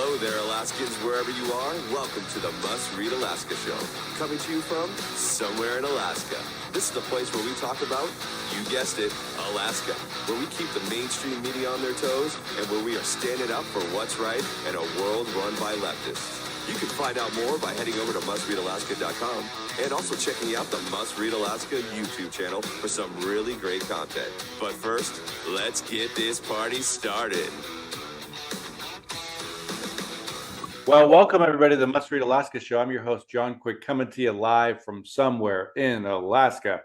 Hello there, Alaskans, wherever you are. Welcome to the Must Read Alaska Show. Coming to you from somewhere in Alaska. This is the place where we talk about, you guessed it, Alaska. Where we keep the mainstream media on their toes and where we are standing up for what's right in a world run by leftists. You can find out more by heading over to mustreadalaska.com and also checking out the Must Read Alaska YouTube channel for some really great content. But first, let's get this party started. Well, welcome everybody to the Must Read Alaska Show. I'm your host, John Quick, coming to you live from somewhere in Alaska.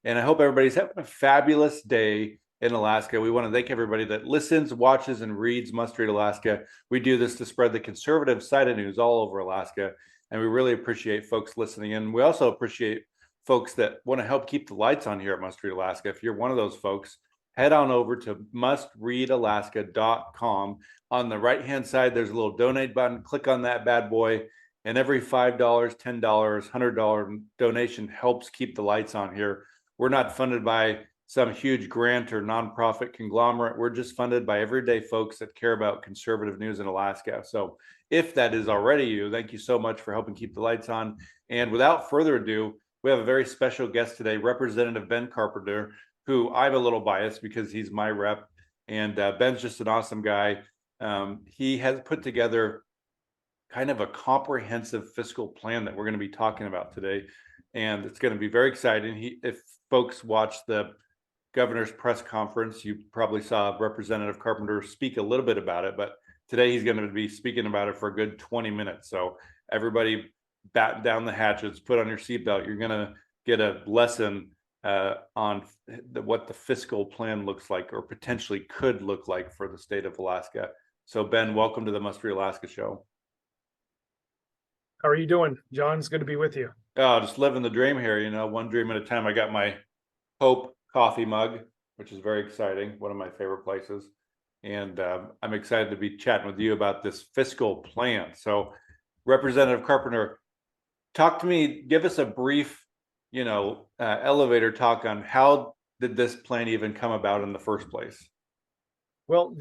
And I hope everybody's having a fabulous day in Alaska. We want to thank everybody that listens, watches, and reads Must Read Alaska. We do this to spread the conservative side of news all over Alaska. And we really appreciate folks listening in. We also appreciate folks that want to help keep the lights on here at Must Read Alaska. If you're one of those folks, head on over to mustreadalaska.com. On the right-hand side, there's a little donate button. Click on that bad boy, and every $5, $10, $100 donation helps keep the lights on here. We're not funded by some huge grant or nonprofit conglomerate. We're just funded by everyday folks that care about conservative news in Alaska. So if that is already you, thank you so much for helping keep the lights on. And without further ado, we have a very special guest today, Representative Ben Carpenter, who I'm a little biased because he's my rep, and Ben's just an awesome guy. He has put together kind of a comprehensive fiscal plan that we're going to be talking about today, and it's going to be very exciting. If folks watched the governor's press conference, you probably saw Representative Carpenter speak a little bit about it, but today he's going to be speaking about it for a good 20 minutes. So everybody batten down the hatches, put on your seatbelt. You're going to get a lesson on what the fiscal plan looks like or potentially could look like for the state of Alaska. So Ben, welcome to the Must Read Alaska Show. How are you doing, John? It's good to be with you. Oh, just living the dream here, one dream at a time. I got my Hope coffee mug, which is very exciting, one of my favorite places. And I'm excited to be chatting with you about this fiscal plan. So Representative Carpenter, talk to me, give us a brief elevator talk on how did this plan even come about in the first place? Well,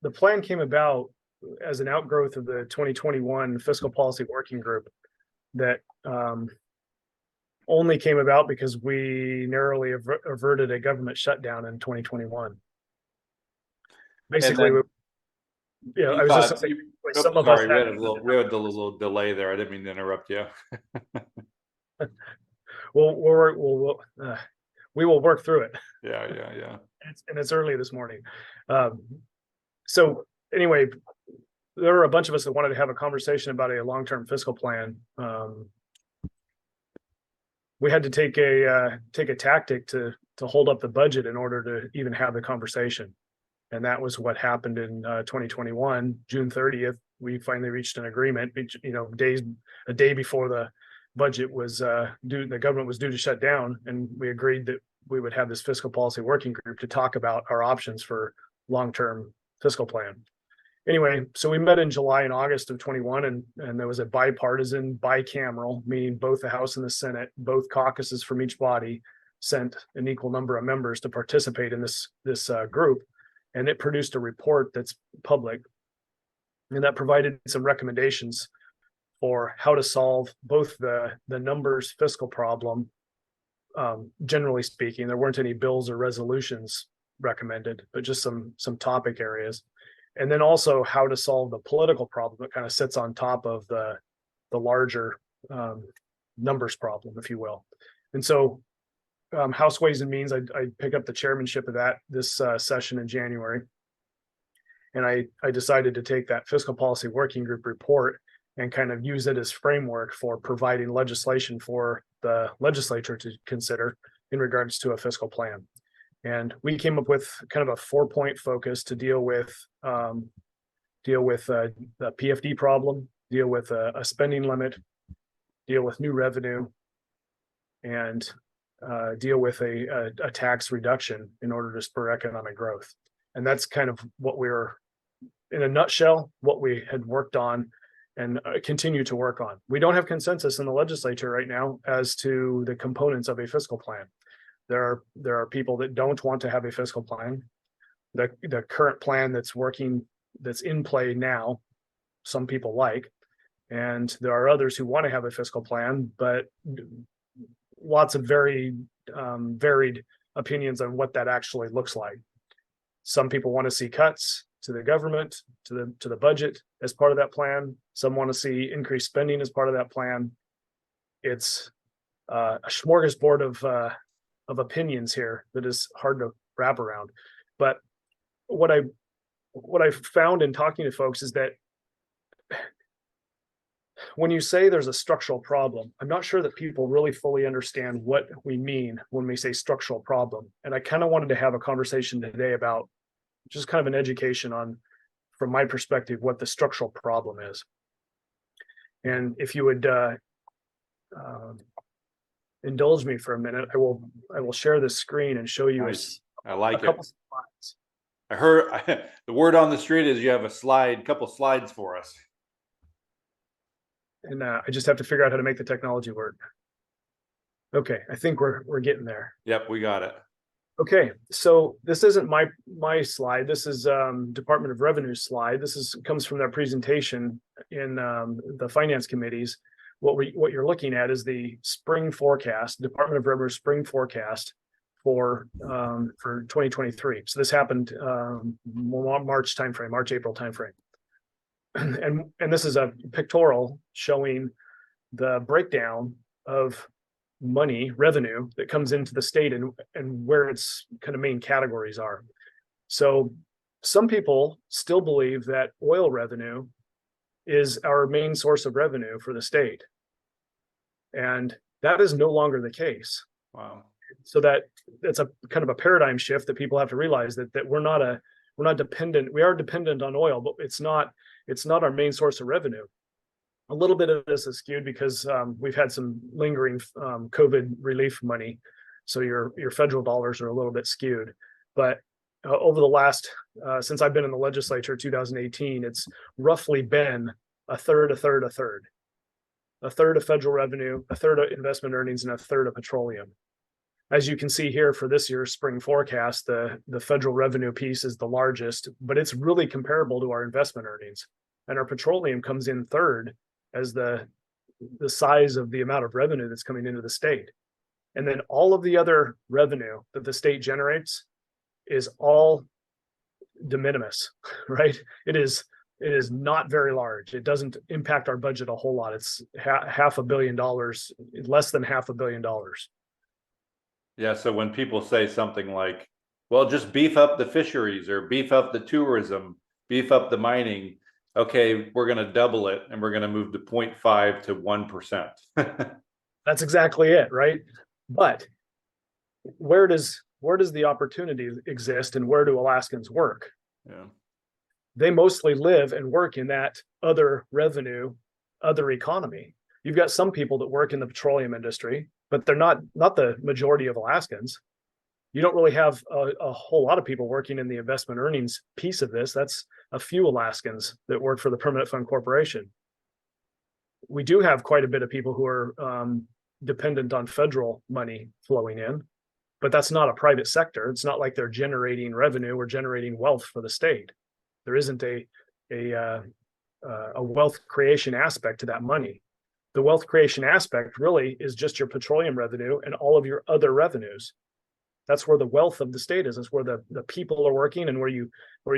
the plan came about as an outgrowth of the 2021 Fiscal Policy Working Group that only came about because we narrowly averted a government shutdown in 2021. Basically, we had a little delay there. I didn't mean to interrupt you. We will work through it. Yeah. It's early this morning. So anyway, there were a bunch of us that wanted to have a conversation about a long-term fiscal plan. We had to take a tactic to hold up the budget in order to even have the conversation. And that was what happened in 2021, June 30th. We finally reached an agreement, a day before the budget was due, the government was due to shut down, and we agreed that we would have this fiscal policy working group to talk about our options for long-term fiscal plan. Anyway, so we met in July and August of 21, and there was a bipartisan, bicameral, meaning both the House and the Senate, both caucuses from each body sent an equal number of members to participate in this group, and it produced a report that's public, and that provided some recommendations for how to solve both the numbers fiscal problem. Generally speaking, there weren't any bills or resolutions recommended, but just some topic areas. And then also how to solve the political problem that kind of sits on top of the larger numbers problem, if you will. And so House Ways and Means, I pick up the chairmanship of that this session in January. And I decided to take that fiscal policy working group report and kind of use it as framework for providing legislation for the legislature to consider in regards to a fiscal plan. And we came up with kind of a 4-point focus to deal with the PFD problem, deal with a spending limit, deal with new revenue, and deal with a tax reduction in order to spur economic growth. And that's kind of what we're, in a nutshell, what we had worked on and continue to work on. We don't have consensus in the legislature right now as to the components of a fiscal plan. There are people that don't want to have a fiscal plan. The current plan that's in play now some people like. And there are others who want to have a fiscal plan, but lots of very varied opinions on what that actually looks like. Some people want to see cuts to the government, to the budget as part of that plan. Some want to see increased spending as part of that plan. It's a smorgasbord of opinions here that is hard to wrap around. But what I found in talking to folks is that when you say there's a structural problem, I'm not sure that people really fully understand what we mean when we say structural problem. And I kind of wanted to have a conversation today about just kind of an education on, from my perspective, what the structural problem is. And if you would indulge me for a minute, I will share this screen and show you Nice. I like a couple it. slides. I heard the word on the street is you have a couple slides for us. And I just have to figure out how to make the technology work. Okay, I think we're getting there. Yep, we got it. Okay, so this isn't my slide. This is Department of Revenue slide. This comes from their presentation in the finance committees. What you're looking at is the spring forecast, Department of Revenue spring forecast for 2023. So this happened March timeframe, March-April timeframe. And this is a pictorial showing the breakdown of money, revenue that comes into the state and where its kind of main categories are. So some people still believe that oil revenue is our main source of revenue for the state. And that is no longer the case. Wow. So that's a kind of a paradigm shift that people have to realize that we're not dependent. We are dependent on oil, but it's not our main source of revenue. A little bit of this is skewed because we've had some lingering COVID relief money, so your federal dollars are a little bit skewed. But over the last since I've been in the legislature, 2018, it's roughly been a third of federal revenue, a third of investment earnings, and a third of petroleum. As you can see here for this year's spring forecast, the federal revenue piece is the largest, but it's really comparable to our investment earnings. And our petroleum comes in third as the size of the amount of revenue that's coming into the state. And then all of the other revenue that the state generates is all de minimis, right? It is not very large. It doesn't impact our budget a whole lot. It's $500 million, less than $500 million. Yeah, so when people say something like, well, just beef up the fisheries or beef up the tourism, beef up the mining, okay, we're going to double it and we're going to move to 0.5 to 1%. That's exactly it, right? But where does the opportunity exist and where do Alaskans work? Yeah. They mostly live and work in that other revenue, other economy. You've got some people that work in the petroleum industry, but they're not the majority of Alaskans. You don't really have a whole lot of people working in the investment earnings piece of this. That's a few Alaskans that work for the Permanent Fund Corporation. We do have quite a bit of people who are dependent on federal money flowing in, but that's not a private sector. It's not like they're generating revenue or generating wealth for the state. There isn't a wealth creation aspect to that money. The wealth creation aspect really is just your petroleum revenue and all of your other revenues. That's where the wealth of the state is. That's where the people are working and where you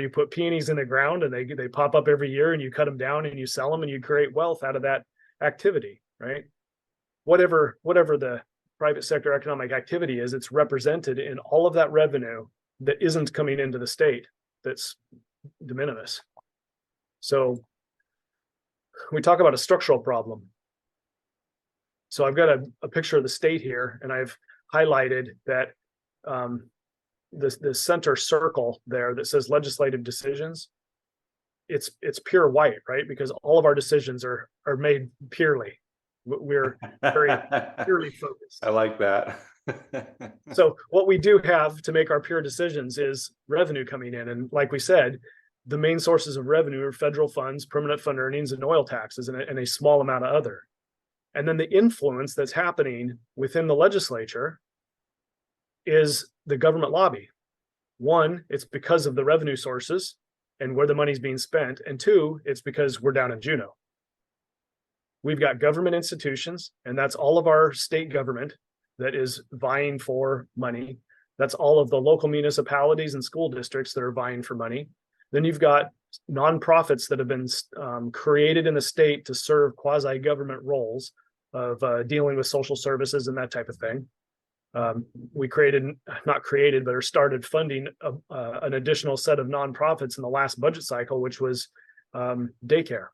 put peonies in the ground and they pop up every year and you cut them down and you sell them and you create wealth out of that activity, right? Whatever the private sector economic activity is, it's represented in all of that revenue that isn't coming into the state. That's de minimis. So we talk about a structural problem. So I've got a picture of the state here, and I've highlighted that the center circle there that says legislative decisions. It's pure white, right? Because all of our decisions are made purely. We're very purely focused. I like that. So what we do have to make our pure decisions is revenue coming in. And like we said, the main sources of revenue are federal funds, permanent fund earnings, and oil taxes, and a small amount of other. And then the influence that's happening within the legislature is the government lobby. One, it's because of the revenue sources and where the money's being spent. And two, it's because we're down in Juneau. We've got government institutions, and that's all of our state government that is vying for money. That's all of the local municipalities and school districts that are vying for money. Then you've got nonprofits that have been created in the state to serve quasi-government roles of dealing with social services and that type of thing. We started funding an additional set of nonprofits in the last budget cycle, which was daycare.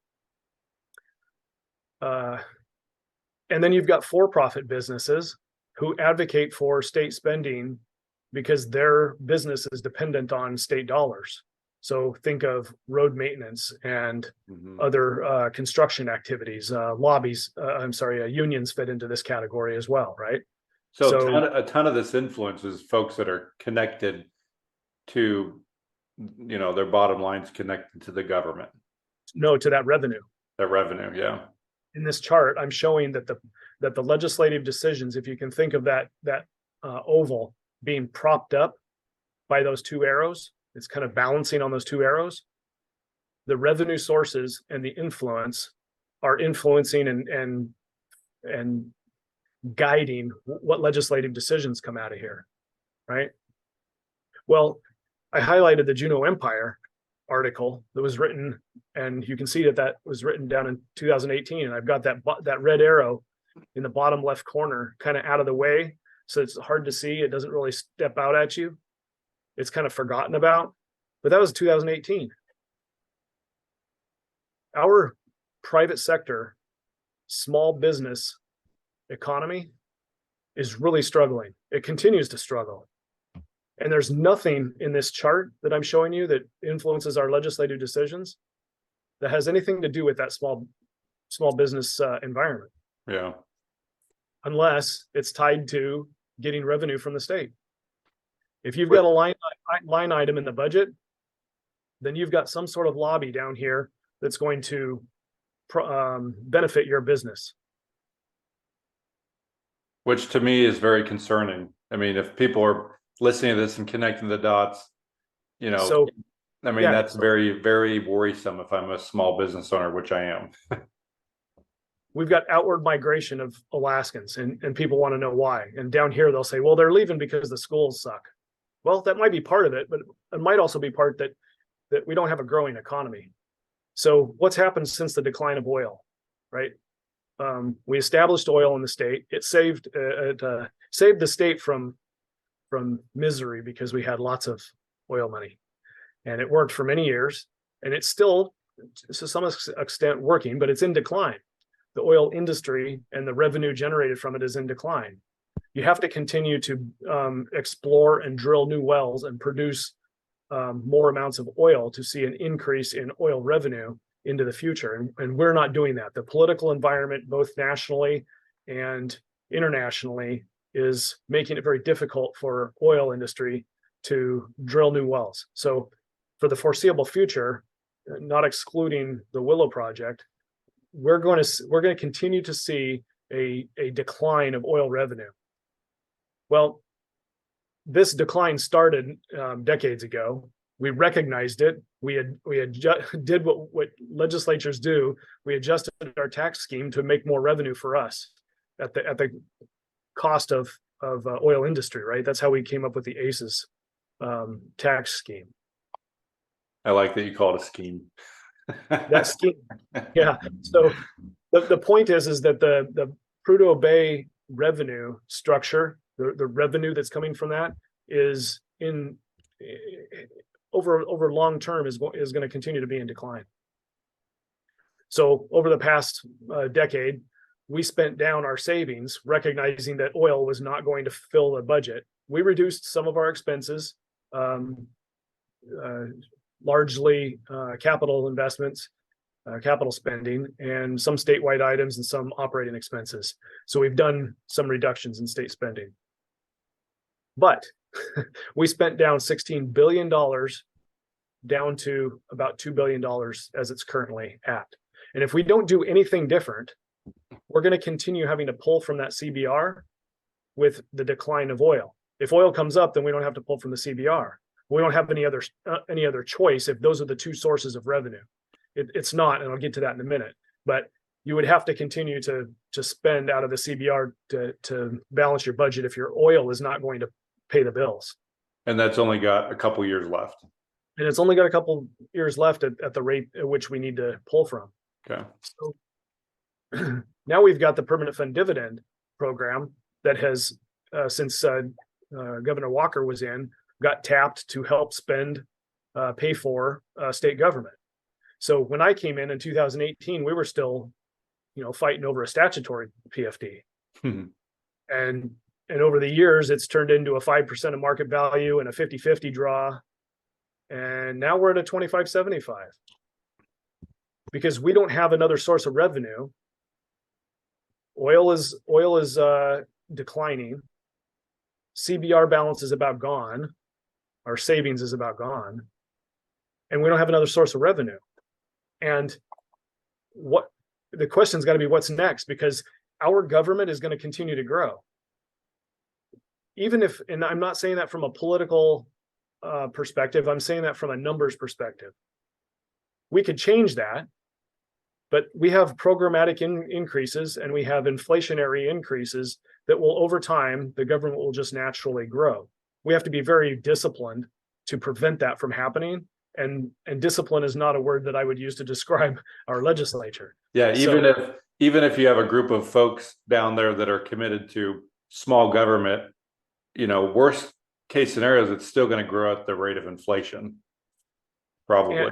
And then you've got for-profit businesses who advocate for state spending because their business is dependent on state dollars. So think of road maintenance and other construction activities, unions fit into this category as well, right? So a ton of this influence is folks that are connected to, their bottom line's connected to the government. No, to that revenue. That revenue, yeah. In this chart, I'm showing that the legislative decisions, if you can think of that oval being propped up by those two arrows, it's kind of balancing on those two arrows. The revenue sources and the influence are influencing and guiding what legislative decisions come out of here, right? Well, I highlighted the Juneau Empire article that was written, and you can see that was written down in 2018, and I've got that red arrow in the bottom left corner kind of out of the way, so it's hard to see. It doesn't really step out at you. It's kind of forgotten about, but that was 2018. Our private sector, small business economy is really struggling. It continues to struggle. And there's nothing in this chart that I'm showing you that influences our legislative decisions that has anything to do with that small business environment. Yeah. Unless it's tied to getting revenue from the state. If you've got a line item in the budget, then you've got some sort of lobby down here that's going to benefit your business. Which to me is very concerning. I mean, if people are listening to this and connecting the dots, that's very, very worrisome if I'm a small business owner, which I am. We've got outward migration of Alaskans, and people want to know why. And down here, they'll say, well, they're leaving because the schools suck. Well, that might be part of it, but it might also be part that we don't have a growing economy. So what's happened since the decline of oil, right? We established oil in the state. It saved the state from misery because we had lots of oil money, and it worked for many years. And it's still, to some extent, working, but it's in decline. The oil industry and the revenue generated from it is in decline. You have to continue to explore and drill new wells and produce more amounts of oil to see an increase in oil revenue into the future. And we're not doing that. The political environment, both nationally and internationally, is making it very difficult for oil industry to drill new wells. So for the foreseeable future, not excluding the Willow project, we're going to continue to see a decline of oil revenue. Well, this decline started decades ago. We recognized it. We did what legislatures do. We adjusted our tax scheme to make more revenue for us at the cost of oil industry, right? That's how we came up with the ACES tax scheme. I like that you call it a scheme. That scheme, yeah. So the point is that the Prudhoe Bay revenue structure, the revenue that's coming from that is over long term is going to continue to be in decline. So over the past decade, we spent down our savings, recognizing that oil was not going to fill the budget. We reduced some of our expenses, largely capital investments, capital spending, and some statewide items and some operating expenses. So we've done some reductions in state spending. But we spent down $16 billion down to about $2 billion as it's currently at. And if we don't do anything different, we're going to continue having to pull from that CBR with the decline of oil. If oil comes up, then we don't have to pull from the CBR. We don't have any other choice if those are the two sources of revenue. It's not, and I'll get to that in a minute. But you would have to continue to spend out of the CBR to balance your budget if your oil is not going to pay the bills. And that's only got a couple years left. And it's only got a couple years left at the rate at which we need to pull from. Okay. So now we've got the permanent fund dividend program that has, since Governor Walker was in, got tapped to help pay for state government. So when I came in 2018, we were still, fighting over a statutory PFD. And over the years, it's turned into a 5% of market value and a 50-50 draw. And now we're at a 25-75 because we don't have another source of revenue. Oil is declining. CBR balance is about gone. Our savings is about gone. And we don't have another source of revenue. And what the question's got to be, what's next? Because our government is going to continue to grow. Even if, and I'm not saying that from a political perspective, I'm saying that from a numbers perspective. We could change that, but we have programmatic increases and we have inflationary increases that will, over time, the government will just naturally grow. We have to be very disciplined to prevent that from happening. And discipline is not a word that I would use to describe our legislature. Yeah, even if you have a group of folks down there that are committed to small government, worst case scenarios, it's still going to grow at the rate of inflation, probably.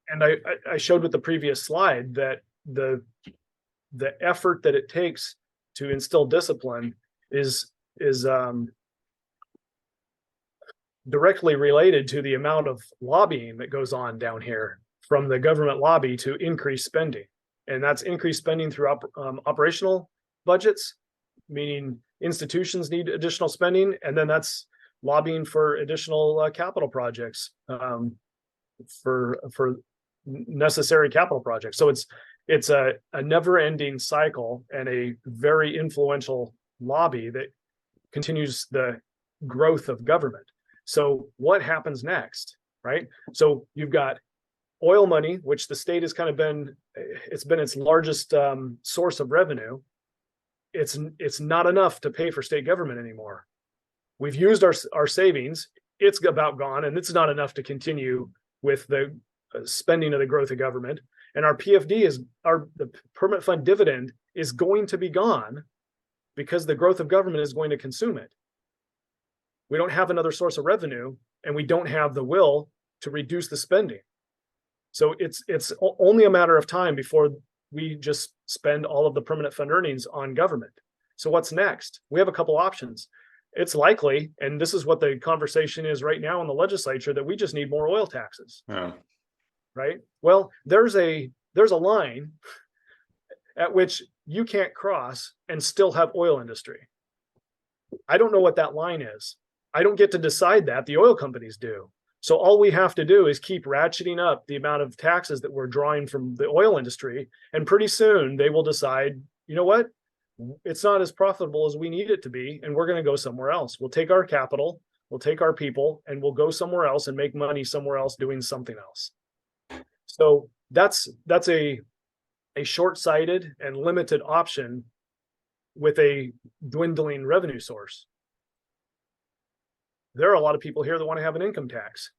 And I showed with the previous slide that the effort that it takes to instill discipline is directly related to the amount of lobbying that goes on down here from the government lobby to increase spending. And that's increased spending through operational budgets, meaning institutions need additional spending. And then that's lobbying for additional capital projects, for necessary capital projects. So it's a never-ending cycle and a very influential lobby that continues the growth of government. So what happens next, right? So you've got oil money, which the state has kind of been its largest source of revenue. It's not enough to pay for state government anymore. We've used our savings. It's about gone, and it's not enough to continue with the spending of the growth of government. And our PFD the permanent fund dividend is going to be gone because the growth of government is going to consume it. We don't have another source of revenue, and we don't have the will to reduce the spending. So it's only a matter of time before we just spend all of the permanent fund earnings on government. So what's next? We have a couple options. It's likely, and this is what the conversation is right now in the legislature, that we just need more oil taxes. Yeah. Right? Well, there's a line at which you can't cross and still have oil industry. I don't know what that line is. I don't get to decide that. The oil companies do. So all we have to do is keep ratcheting up the amount of taxes that we're drawing from the oil industry. And pretty soon they will decide, you know what? It's not as profitable as we need it to be. And we're going to go somewhere else. We'll take our capital, we'll take our people, and we'll go somewhere else and make money somewhere else doing something else. So that's a short-sighted and limited option with a dwindling revenue source. There are a lot of people here that want to have an income tax.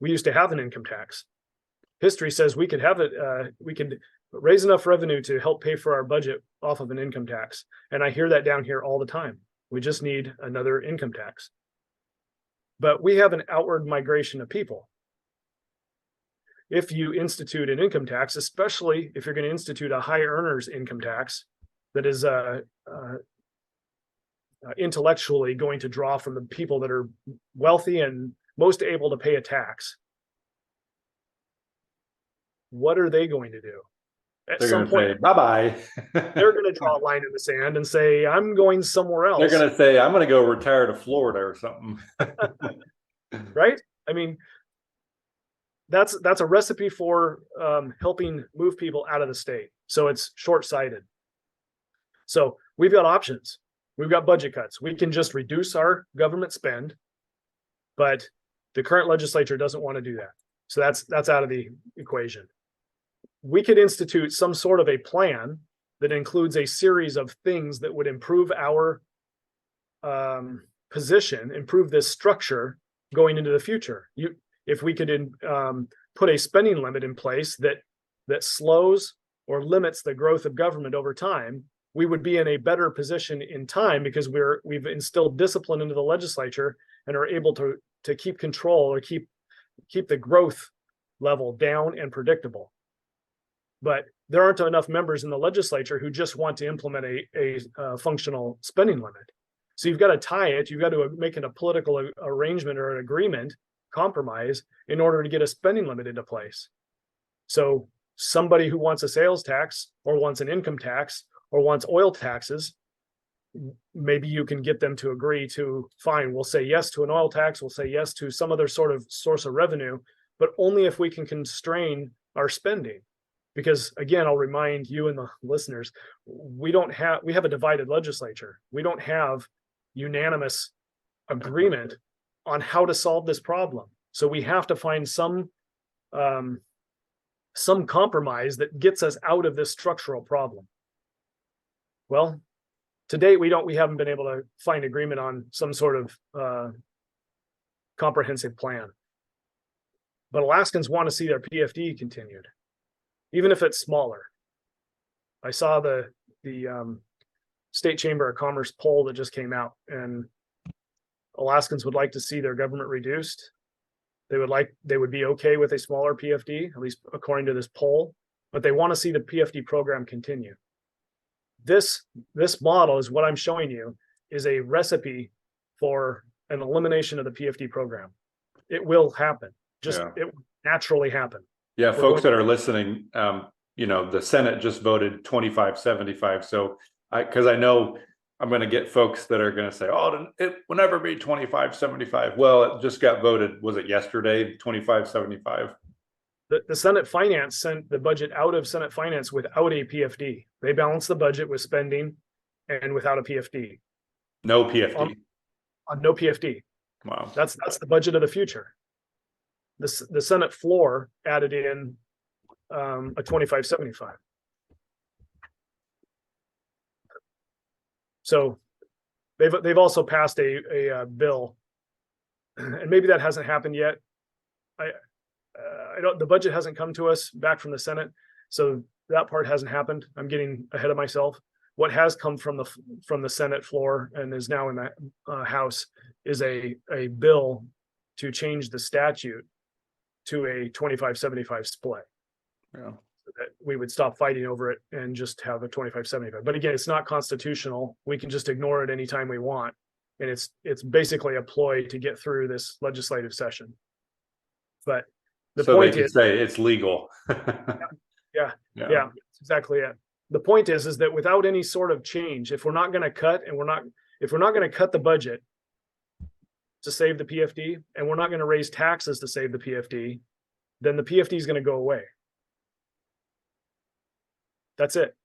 We used to have an income tax. History says we could have it. We could raise enough revenue to help pay for our budget off of an income tax. And I hear that down here all the time. We just need another income tax. But we have an outward migration of people. If you institute an income tax, especially if you're going to institute a high earners income tax that is intellectually going to draw from the people that are wealthy and most able to pay a tax, what are they going to do? They're going to say, bye-bye. They're going to draw a line in the sand and say, I'm going somewhere else. They're going to say, I'm going to go retire to Florida or something. Right? I mean, that's a recipe for helping move people out of the state. So it's short-sighted. So we've got options. we've got budget cuts. We can just reduce our government spend, but the current legislature doesn't want to do that. So that's out of the equation. We could institute some sort of a plan that includes a series of things that would improve our position, improve this structure going into the future. If we could put a spending limit in place that slows or limits the growth of government over time, we would be in a better position in time because we've instilled discipline into the legislature and are able to keep control or keep the growth level down and predictable. But there aren't enough members in the legislature who just want to implement a functional spending limit. So you've got to tie it, you've got to make it a political arrangement or an agreement, compromise, in order to get a spending limit into place. So somebody who wants a sales tax or wants an income tax or wants oil taxes, maybe you can get them to agree to, fine, we'll say yes to an oil tax, we'll say yes to some other sort of source of revenue, but only if we can constrain our spending. Because again, I'll remind you and the listeners, we have a divided legislature. We don't have unanimous agreement on how to solve this problem. So we have to find some compromise that gets us out of this structural problem. Well, to date, we haven't been able to find agreement on some sort of comprehensive plan. But Alaskans want to see their PFD continued, even if it's smaller. I saw the State Chamber of Commerce poll that just came out, and Alaskans would like to see their government reduced. They would be okay with a smaller PFD, at least according to this poll, but they want to see the PFD program continue. This model is what I'm showing you is a recipe for an elimination of the PFD program. It will happen. It will naturally happen. Yeah, folks that are listening, the Senate just voted 25-75. So because I know I'm going to get folks that are going to say, oh, it will never be 25-75. Well, it just got voted. Was it yesterday? 25-75. The Senate Finance sent the budget out of Senate Finance without a PFD. They balanced the budget with spending and without a PFD. No PFD. On no PFD. Wow. That's the budget of the future. The Senate floor added in a 25-75. So they've also passed a bill, and maybe that hasn't happened yet. The budget hasn't come to us back from the Senate, so that part hasn't happened. I'm getting ahead of myself. What has come from the Senate floor and is now in the House is a bill to change the statute to a 25-75 split. Yeah. So that we would stop fighting over it and just have a 25-75. But again, it's not constitutional. We can just ignore it anytime we want. And it's basically a ploy to get through this legislative session. But the point is, say it's legal. Yeah, that's exactly it. The point is that without any sort of change, if we're not going to cut the budget to save the PFD, and we're not going to raise taxes to save the PFD, then the PFD is going to go away. That's it.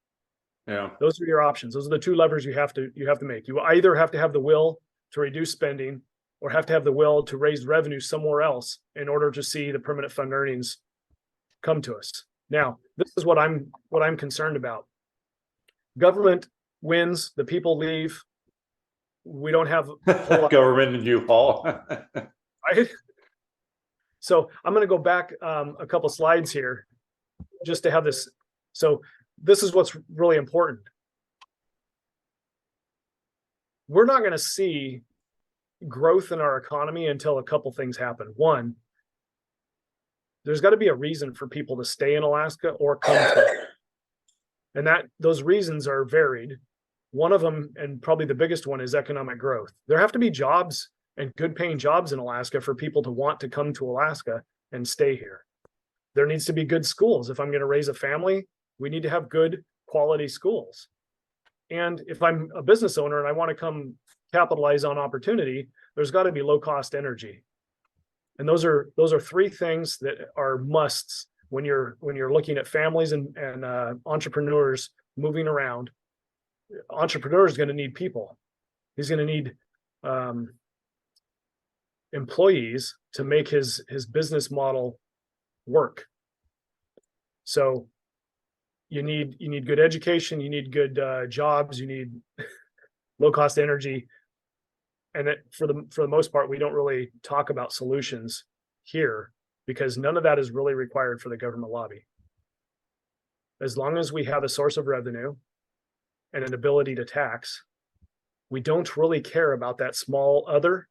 Yeah. Those are your options. Those are the two levers you have to make. You either have to have the will to reduce spending or have to have the will to raise revenue somewhere else in order to see the permanent fund earnings come to us. Now, this is what I'm concerned about. Government wins, the people leave. We don't have government in U-Haul. Right? So I'm going to go back a couple slides here just to have this. So this is what's really important. We're not going to see growth in our economy until a couple things happen. One, there's got to be a reason for people to stay in Alaska or come to it. And those reasons are varied. One of them, and probably the biggest one, is economic growth. There have to be jobs and good paying jobs in Alaska for people to want to come to Alaska and stay here. There needs to be good schools. If I'm going to raise a family, we need to have good quality schools. And if I'm a business owner and I want to come capitalize on opportunity, there's got to be low cost energy. And those are three things that are musts when you're looking at families and entrepreneurs moving around. Entrepreneurs are going to need people. He's going to need employees to make his business model work. So you need good education, you need good jobs, you need low cost energy, and for the most part, we don't really talk about solutions here because none of that is really required for the government lobby. As long as we have a source of revenue and an ability to tax, we don't really care about that small other.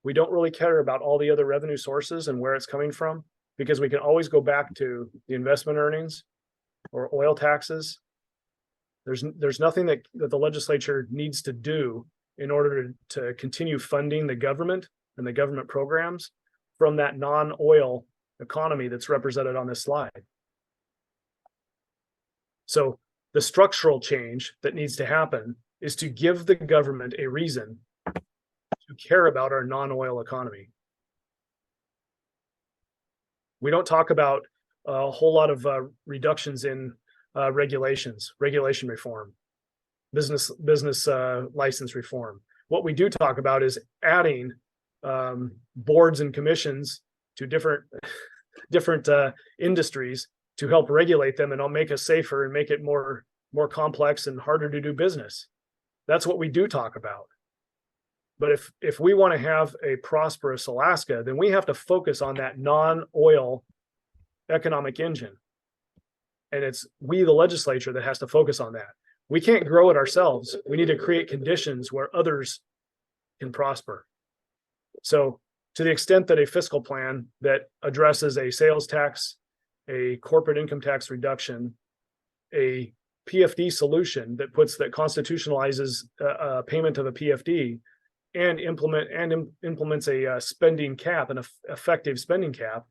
We don't really care about all the other revenue sources and where it's coming from, because we can always go back to the investment earnings or oil taxes. There's nothing that the legislature needs to do in order to continue funding the government and the government programs from that non-oil economy that's represented on this slide. So the structural change that needs to happen is to give the government a reason to care about our non-oil economy. We don't talk about a whole lot of reductions in regulation reform, business license reform. What we do talk about is adding boards and commissions to different industries to help regulate them and I'll make us safer and make it more complex and harder to do business. That's what we do talk about. But if we want to have a prosperous Alaska, then we have to focus on that non-oil economic engine. And it's we, the legislature, that has to focus on that. We can't grow it ourselves. We need to create conditions where others can prosper. So to the extent that a fiscal plan that addresses a sales tax, a corporate income tax reduction, a PFD solution that constitutionalizes a payment of a PFD and implements a spending cap, an effective spending cap,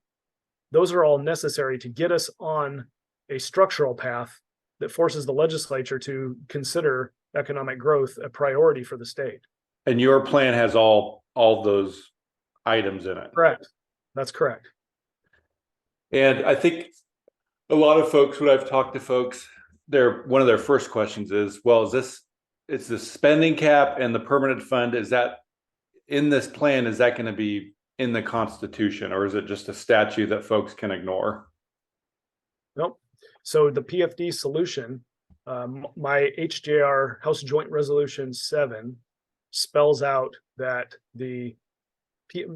those are all necessary to get us on a structural path that forces the legislature to consider economic growth a priority for the state. And your plan has all those items in it. Correct. That's correct. And I think a lot of folks, when I've talked to folks, one of their first questions is, well, it's the spending cap and the permanent fund, is that in this plan, is that going to be in the Constitution, or is it just a statute that folks can ignore? Nope. So the PFD solution, my HJR House Joint Resolution 7 spells out that the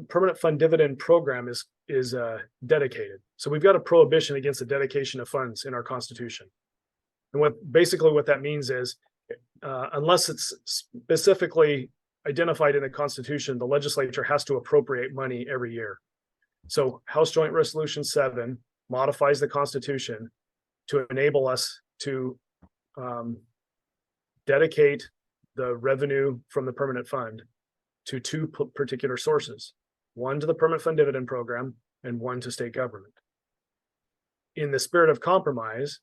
permanent fund dividend program is dedicated. So we've got a prohibition against the dedication of funds in our Constitution. And what that means is, unless it's specifically identified in the Constitution, the legislature has to appropriate money every year. So House Joint Resolution 7 modifies the Constitution to enable us to dedicate the revenue from the permanent fund to two particular sources, one to the permanent fund dividend program and one to state government. In the spirit of compromise,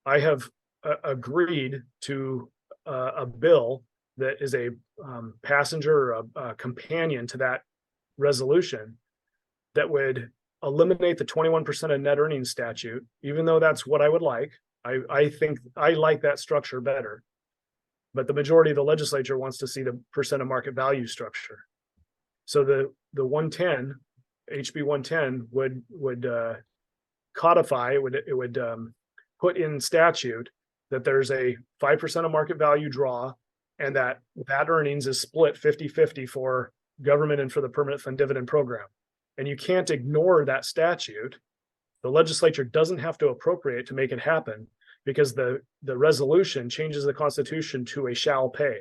I have agreed to a bill that is a passenger or a companion to that resolution that would eliminate the 21% of net earnings statute, even though that's what I would like. I think I like that structure better. But the majority of the legislature wants to see the percent of market value structure. So the 110, HB 110 would codify, it would put in statute that there's a 5% of market value draw, and that earnings is split 50-50 for government and for the permanent fund dividend program. And you can't ignore that statute. The legislature doesn't have to appropriate to make it happen, because the resolution changes the Constitution to a shall pay.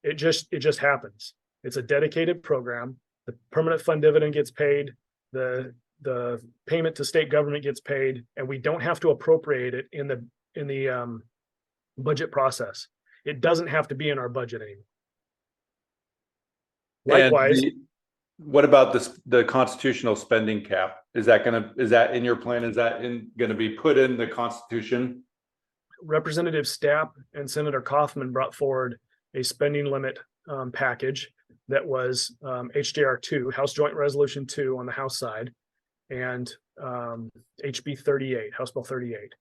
It just happens. It's a dedicated program. The permanent fund dividend gets paid, the payment to state government gets paid, and we don't have to appropriate it in the budget process. It doesn't have to be in our budget anymore. Likewise, what about the constitutional spending cap? Is that in your plan? Is that going to be put in the Constitution? Representative Stapp and Senator Kaufman brought forward a spending limit package that was HJR 2, House Joint Resolution 2 on the House side, and HB 38, House Bill 38.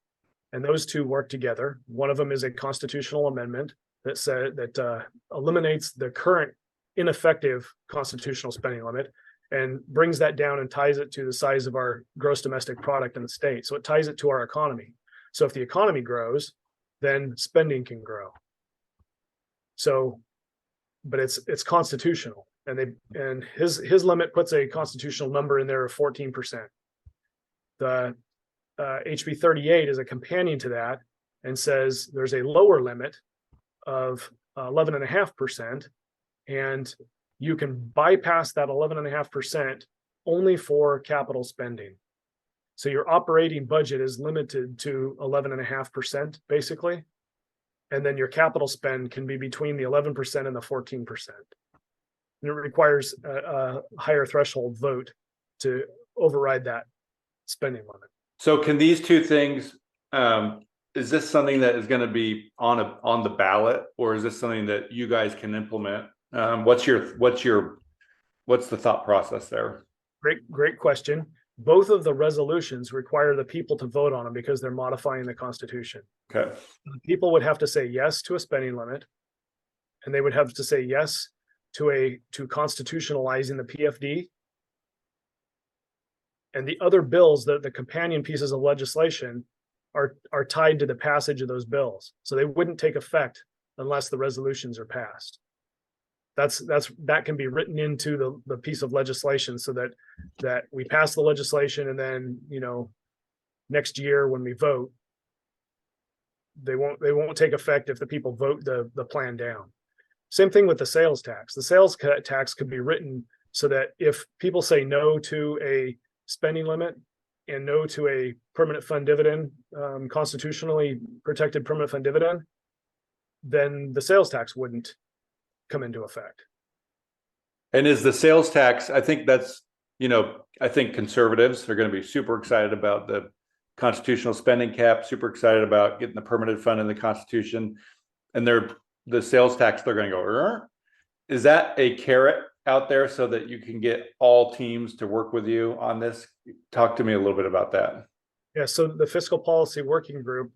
And those two work together. One of them is a constitutional amendment that eliminates the current ineffective constitutional spending limit and brings that down and ties it to the size of our gross domestic product in the state. So it ties it to our economy. So if the economy grows, then spending can grow. So, but it's constitutional, and his limit puts a constitutional number in there of 14%. The HB 38 is a companion to that and says there's a lower limit of 11.5%, and you can bypass that 11.5% only for capital spending. So your operating budget is limited to 11.5%, basically. And then your capital spend can be between the 11% and the 14%. And it requires a higher threshold vote to override that spending limit. So can these two things, is this something that is going to be on the ballot, or is this something that you guys can implement? What's the thought process there? Great question. Both of the resolutions require the people to vote on them because they're modifying the Constitution. Okay. People would have to say yes to a spending limit, and they would have to say yes to constitutionalizing the PFD. And the other bills, the companion pieces of legislation, are tied to the passage of those bills. So they wouldn't take effect unless the resolutions are passed. That can be written into the piece of legislation so that we pass the legislation, and then, next year when we vote, they won't take effect if the people vote the plan down. Same thing with the sales tax. The sales tax could be written so that if people say no to a spending limit and no to a permanent fund dividend, constitutionally protected permanent fund dividend, then the sales tax wouldn't come into effect. And is the sales tax, I think that's, I think conservatives are going to be super excited about the constitutional spending cap, super excited about getting the permanent fund in the Constitution, and the sales tax, they're going to go, is that a carrot out there so that you can get all teams to work with you on this? Talk to me a little bit about that. Yeah, so the Fiscal Policy Working Group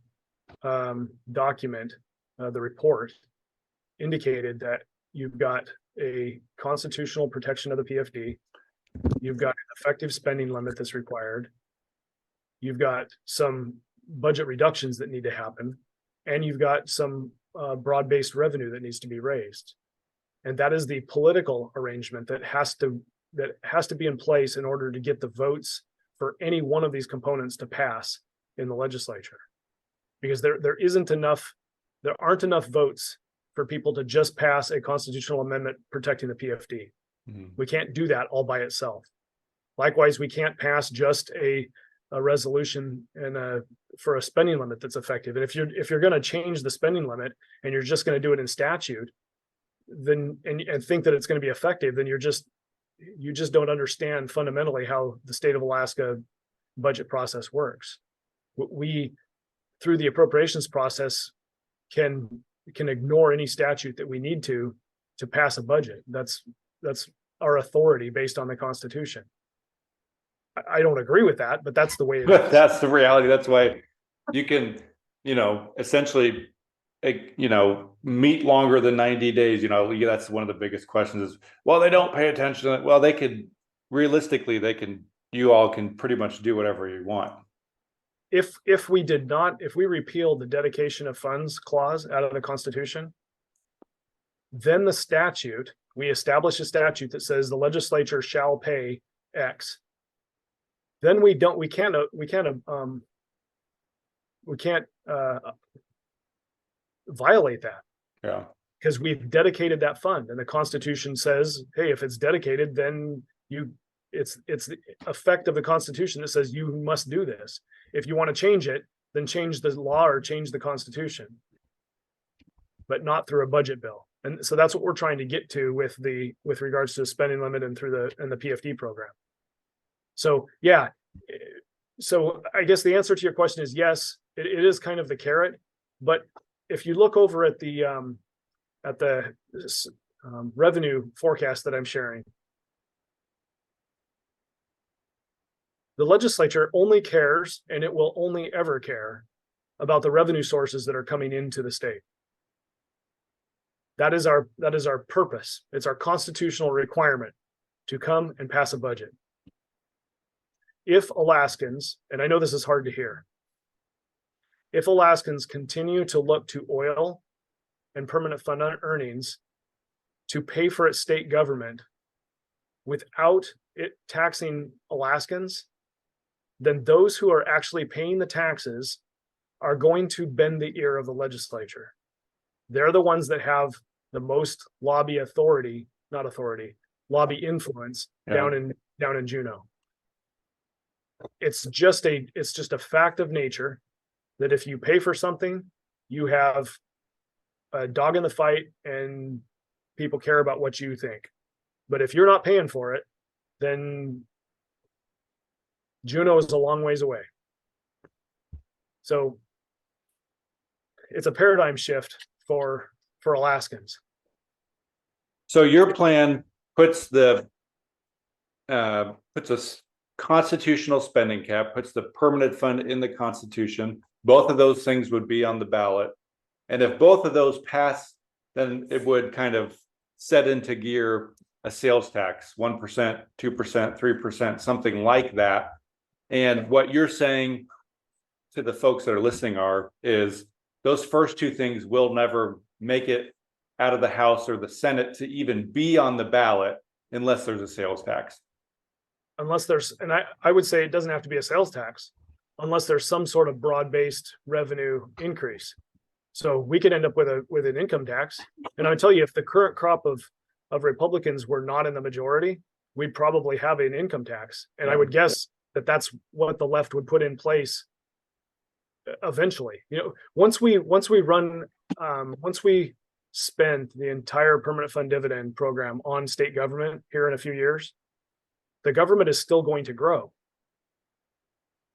document, the report, indicated that you've got a constitutional protection of the PFD, you've got an effective spending limit that's required, you've got some budget reductions that need to happen, and you've got some broad-based revenue that needs to be raised. And that is the political arrangement that has to be in place in order to get the votes for any one of these components to pass in the legislature. Because there aren't enough votes for people to just pass a constitutional amendment protecting the PFD. Mm-hmm. We can't do that all by itself. Likewise, we can't pass just a resolution for a spending limit that's effective. And if you're going to change the spending limit and you're just going to do it in statute, then and think that it's going to be effective, then you just don't understand fundamentally how the state of Alaska budget process works. We, through the appropriations process, can ignore any statute that we need to pass a budget. That's our authority based on the Constitution. I don't agree with that, but that's the way it is. That's the reality. That's why you can, essentially, meet longer than 90 days. That's one of the biggest questions is, well, they don't pay attention to it. Well, realistically, you all can pretty much do whatever you want. If we repealed the dedication of funds clause out of the Constitution, then we establish a statute that says the legislature shall pay X. Then we can't violate that. Yeah. Because we've dedicated that fund, and the Constitution says, hey, if it's dedicated, then it's the effect of the Constitution that says you must do this. If you want to change it, then change the law or change the Constitution, but not through a budget bill. And so that's what we're trying to get to with regards to the spending limit and the PFD program. So yeah, so I guess the answer to your question is yes, it is kind of the carrot, but if you look over at the revenue forecast that I'm sharing, the legislature only cares, and it will only ever care, about the revenue sources that are coming into the state. That is our purpose. It's our constitutional requirement to come and pass a budget. If Alaskans, and I know this is hard to hear, if Alaskans continue to look to oil and permanent fund earnings to pay for its state government without it taxing Alaskans, then those who are actually paying the taxes are going to bend the ear of the legislature. They're the ones that have the most lobby influence down in Juneau. It's just a fact of nature that if you pay for something, you have a dog in the fight and people care about what you think. But if you're not paying for it, then Juneau is a long ways away. So it's a paradigm shift for Alaskans. So your plan puts a constitutional spending cap, puts the permanent fund in the Constitution. Both of those things would be on the ballot. And if both of those pass, then it would kind of set into gear a sales tax, 1%, 2%, 3%, something like that. And what you're saying to the folks that are listening is those first two things will never make it out of the House or the Senate to even be on the ballot unless there's a sales tax. Unless there's, and I would say it doesn't have to be a sales tax, unless there's some sort of broad-based revenue increase. So we could end up with an income tax. And I tell you, if the current crop of Republicans were not in the majority, we'd probably have an income tax. And I would guess that that's what the left would put in place eventually. Once we spend the entire permanent fund dividend program on state government here in a few years, the government is still going to grow.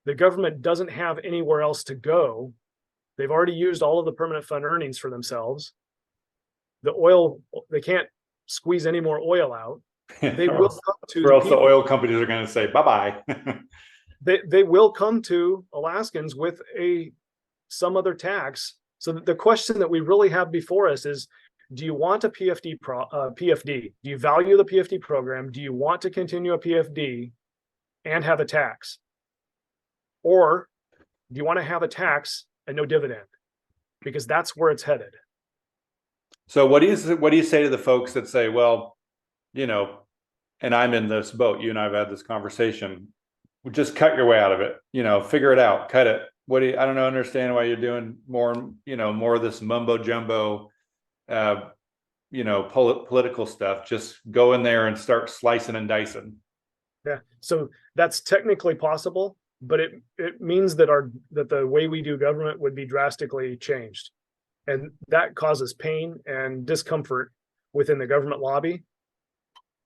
The government doesn't have anywhere else to go. They've already used all of the permanent fund earnings for themselves. The oil, they can't squeeze any more oil out. They will come to, or else the oil companies are going to say bye-bye. They will come to Alaskans with some other tax. So the question that we really have before us is, do you want a PFD? Do you value the PFD program? Do you want to continue a PFD and have a tax? Or do you want to have a tax and no dividend? Because that's where it's headed. So what do you say to the folks that say, well, and I'm in this boat, you and I have had this conversation, just cut your way out of it, figure it out, cut it. I don't understand why you're doing more of this mumbo jumbo, political stuff. Just go in there and start slicing and dicing. Yeah. So that's technically possible, but it means that the way we do government would be drastically changed. And that causes pain and discomfort within the government lobby,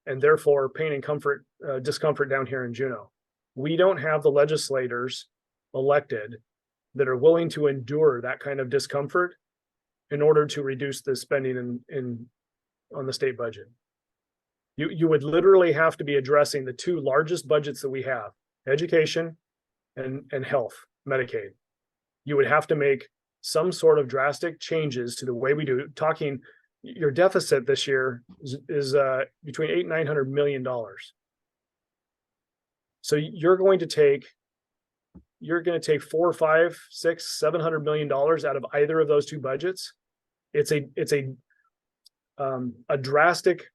and therefore pain and discomfort down here in Juneau. We don't have the legislators elected that are willing to endure that kind of discomfort in order to reduce the spending on the state budget. You would literally have to be addressing the two largest budgets that we have, education and health, Medicaid. You would have to make some sort of drastic changes to the way we do it. Your deficit this year is between $800 and $900 million. So you're going to take $400, $500, $600, $700 million out of either of those two budgets. It's a drastic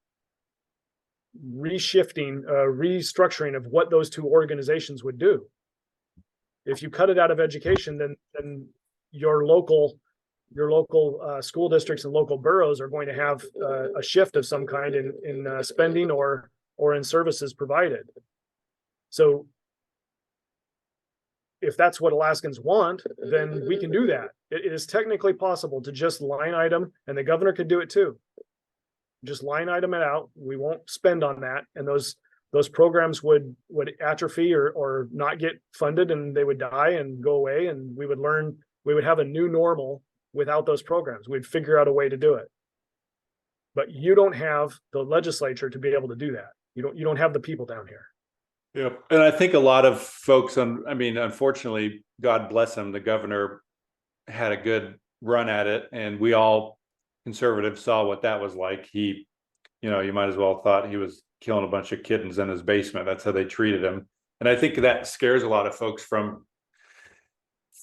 restructuring of what those two organizations would do. If you cut it out of education, then your local school districts and local boroughs are going to have a shift of some kind in spending or in services provided. So if that's what Alaskans want, then we can do that. It is technically possible to just line item, and the governor could do it too. Just line item it out. We won't spend on that, and those programs would atrophy or not get funded, and they would die and go away, and we would have a new normal without those programs. We'd figure out a way to do it. But you don't have the legislature to be able to do that. You don't have the people down here. Yeah, and I think a lot of folks, unfortunately, God bless him, the governor had a good run at it, and we all conservative saw what that was like, he, you might as well thought he was killing a bunch of kittens in his basement. That's how they treated him. And I think that scares a lot of folks from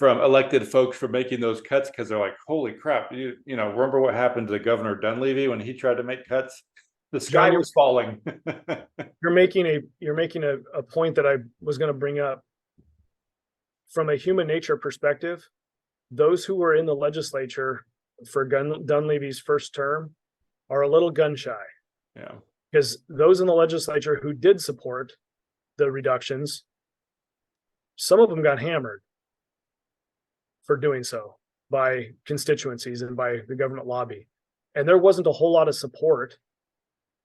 elected folks from making those cuts, because they're like, holy crap, remember what happened to Governor Dunleavy when he tried to make cuts? The sky was falling. You're making a point that I was going to bring up. From a human nature perspective, those who were in the legislature for Dunleavy's first term are a little gun shy. Yeah. Because those in the legislature who did support the reductions, some of them got hammered for doing so by constituencies and by the government lobby. And there wasn't a whole lot of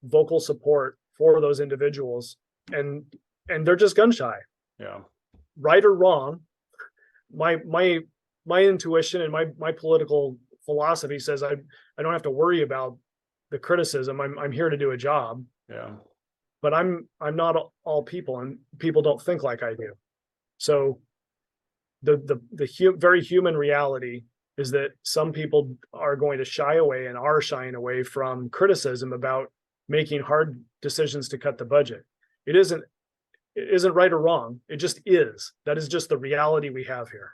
vocal support for those individuals. And they're just gun shy. Yeah. Right or wrong, my intuition and my political philosophy says I don't have to worry about the criticism. I'm here to do a job. Yeah. But I'm not all people, and people don't think like I do. So the very human reality is that some people are going to shy away and are shying away from criticism about making hard decisions to cut the budget. It isn't right or wrong. It just is. That is just the reality we have here.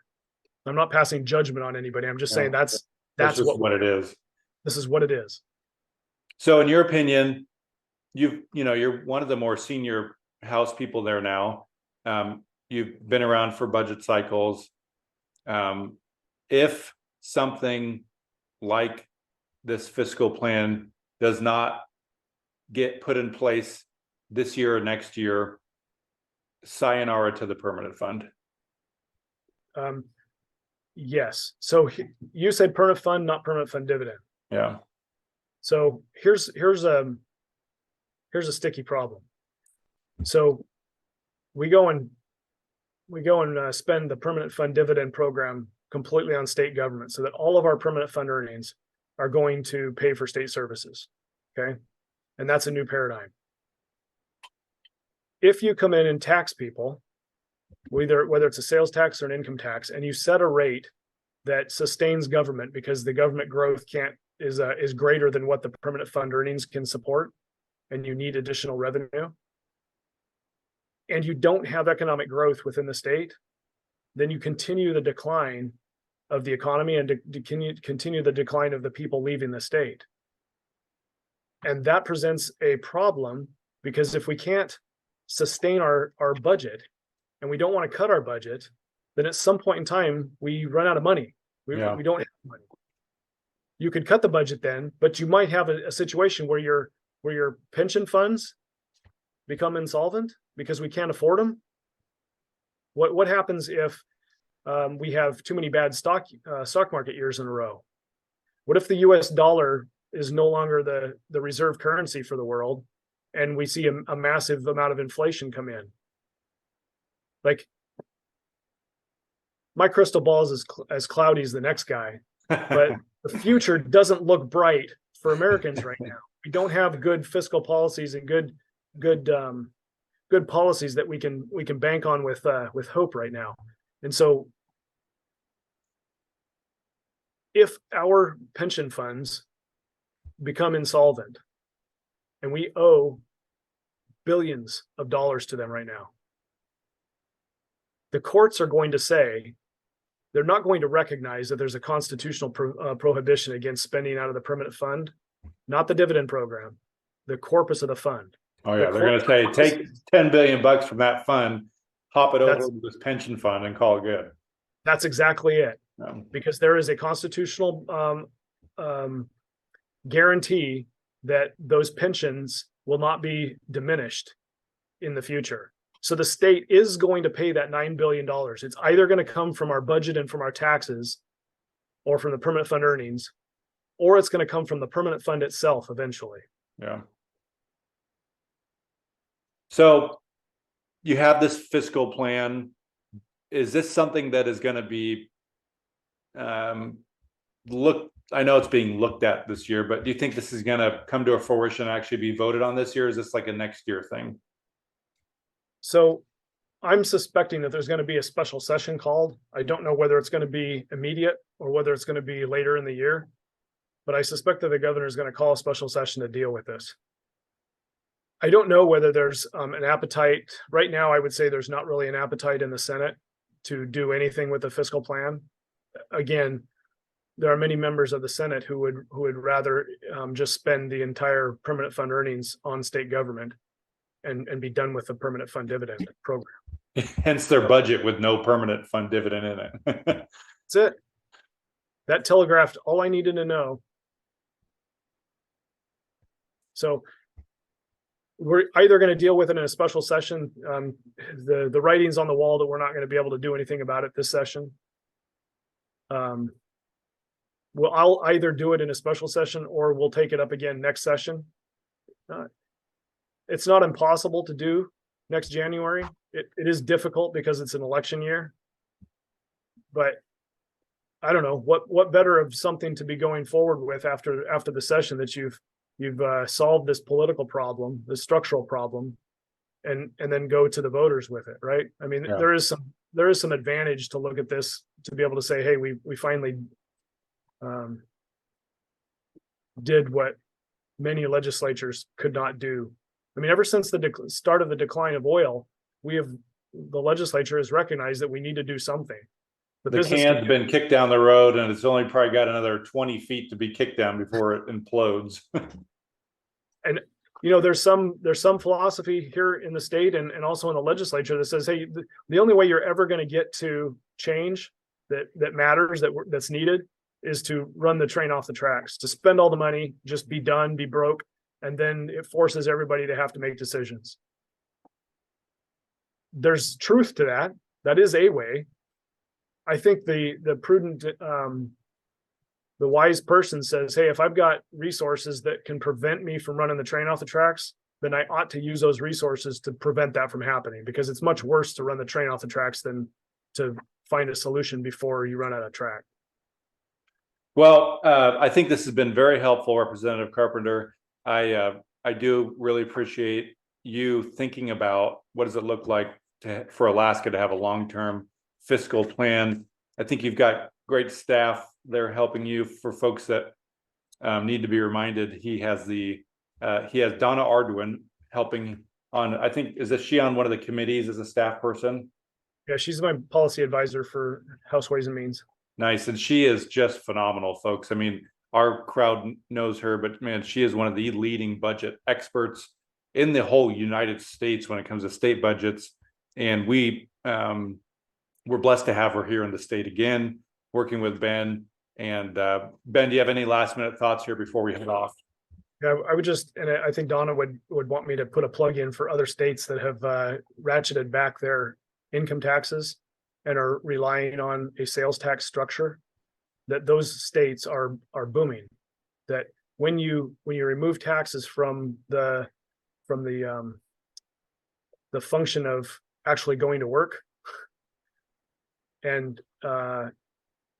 I'm not passing judgment on anybody. I'm just saying that's just what it is. This is what it is. So in your opinion, you're one of the more senior House people there now. You've been around for budget cycles. If something like this fiscal plan does not get put in place this year or next year, sayonara to the permanent fund. Yes. So you said permanent fund, not permanent fund dividend. Yeah. So here's a sticky problem. So we go and spend the permanent fund dividend program completely on state government, so that all of our permanent fund earnings are going to pay for state services. Okay. And that's a new paradigm. If you come in and tax people, whether it's a sales tax or an income tax, and you set a rate that sustains government because the government growth is greater than what the permanent fund earnings can support, and you need additional revenue, and you don't have economic growth within the state, then you continue the decline of the economy and continue the decline of the people leaving the state. And that presents a problem, because if we can't sustain our budget, and we don't want to cut our budget, then at some point in time we run out of money. We don't have money. You could cut the budget then, but you might have a situation where your pension funds become insolvent because we can't afford them. What happens if we have too many bad stock market years in a row? What if the U.S. dollar is no longer the reserve currency for the world, and we see a massive amount of inflation come in? Like, my crystal ball is as cloudy as the next guy, but the future doesn't look bright for Americans right now. We don't have good fiscal policies and good policies that we can bank on with hope right now. And so, if our pension funds become insolvent, and we owe billions of dollars to them right now, the courts are going to say, they're not going to recognize that there's a constitutional prohibition against spending out of the permanent fund, not the dividend program, the corpus of the fund. Oh yeah, they're going to say, take $10 billion from that fund, hop it over to this pension fund, and call it good. That's exactly it. Because there is a constitutional guarantee that those pensions will not be diminished in the future. So the state is going to pay that $9 billion. It's either going to come from our budget and from our taxes, or from the permanent fund earnings, or it's going to come from the permanent fund itself eventually. Yeah. So you have this fiscal plan. Is this something that is going to be I know it's being looked at this year, but do you think this is going to come to a fruition and actually be voted on this year? Is this like a next year thing? So I'm suspecting that there's going to be a special session called. I don't know whether it's going to be immediate or whether it's going to be later in the year. but I suspect that the governor is going to call a special session to deal with this. I don't know whether there's an appetite. Right now, I would say there's not really an appetite in the Senate to do anything with the fiscal plan. Again, there are many members of the Senate who would rather just spend the entire permanent fund earnings on state government and be done with the permanent fund dividend program. Hence their budget with no permanent fund dividend in it. That's it. That telegraphed all I needed to know. So we're either going to deal with it in a special session. The writing's on the wall that we're not going to be able to do anything about it this session. Well, I'll either do it in a special session or we'll take it up again next session. It's not impossible to do next January. It is difficult because it's an election year. But I don't know what better of something to be going forward with after the session that you've solved this political problem, this structural problem, and then go to the voters with it, right? I mean, Yeah. there is some advantage to look at this, to be able to say, hey, we finally did what many legislatures could not do. I mean, ever since the start of the decline of oil, the legislature has recognized that we need to do something. The can's been kicked down the road, and it's only probably got another 20 feet to be kicked down before it implodes. And there's some philosophy here in the state and also in the legislature that says, hey, the only way you're ever going to get to change that matters, that's needed, is to run the train off the tracks, to spend all the money, just be done, be broke, and then it forces everybody to have to make decisions. There's truth to that. That is a way. I think the prudent, the wise person says, hey, if I've got resources that can prevent me from running the train off the tracks, then I ought to use those resources to prevent that from happening, because it's much worse to run the train off the tracks than to find a solution before you run out of track. Well, I think this has been very helpful, Representative Carpenter. I do really appreciate you thinking about what does it look like for Alaska to have a long-term fiscal plan. I think you've got great staff there helping you. For folks that need to be reminded, he has Donna Arduin helping on, I think, is she on one of the committees as a staff person? Yeah, she's my policy advisor for House Ways and Means. Nice. And she is just phenomenal, folks. I mean, our crowd knows her, but man, she is one of the leading budget experts in the whole United States when it comes to state budgets. And we're blessed to have her here in the state again, working with Ben. And Ben, do you have any last minute thoughts here before we head off? Yeah, I would and I think Donna would want me to put a plug in for other states that have ratcheted back their income taxes and are relying on a sales tax structure, that those states are booming. That when you remove taxes from the function of actually going to work and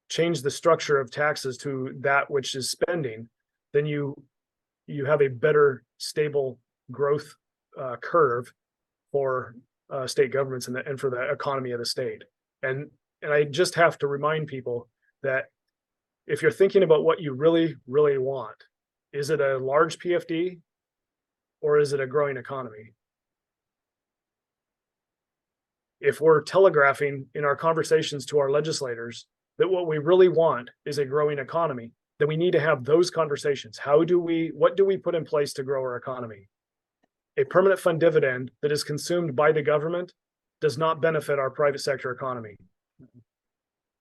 change the structure of taxes to that which is spending, then you have a better stable growth curve for state governments and for the economy of the state. And I just have to remind people that if you're thinking about what you really, really want, is it a large PFD or is it a growing economy? If we're telegraphing in our conversations to our legislators that what we really want is a growing economy, then we need to have those conversations. What do we put in place to grow our economy? A permanent fund dividend that is consumed by the government does not benefit our private sector economy.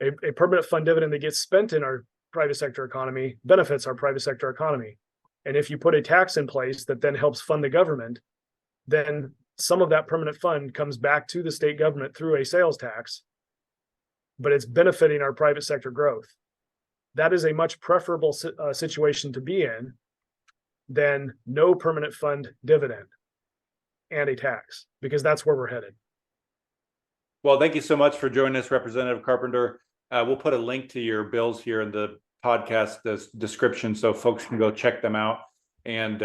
A permanent fund dividend that gets spent in our private sector economy benefits our private sector economy. And if you put a tax in place that then helps fund the government, then some of that permanent fund comes back to the state government through a sales tax, but it's benefiting our private sector growth. That is a much preferable situation to be in than no permanent fund dividend and a tax, because that's where we're headed. Well, thank you so much for joining us, Representative Carpenter. We'll put a link to your bills here in the podcast description so folks can go check them out. And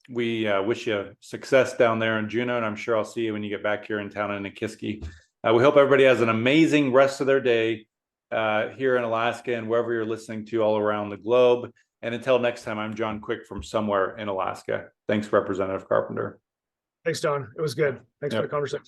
we wish you success down there in Juneau, and I'm sure I'll see you when you get back here in town in Nikiski. We hope everybody has an amazing rest of their day here in Alaska and wherever you're listening to all around the globe. And until next time, I'm John Quick from somewhere in Alaska. Thanks, Representative Carpenter. Thanks, Don. It was good. Thanks for Yep. the conversation.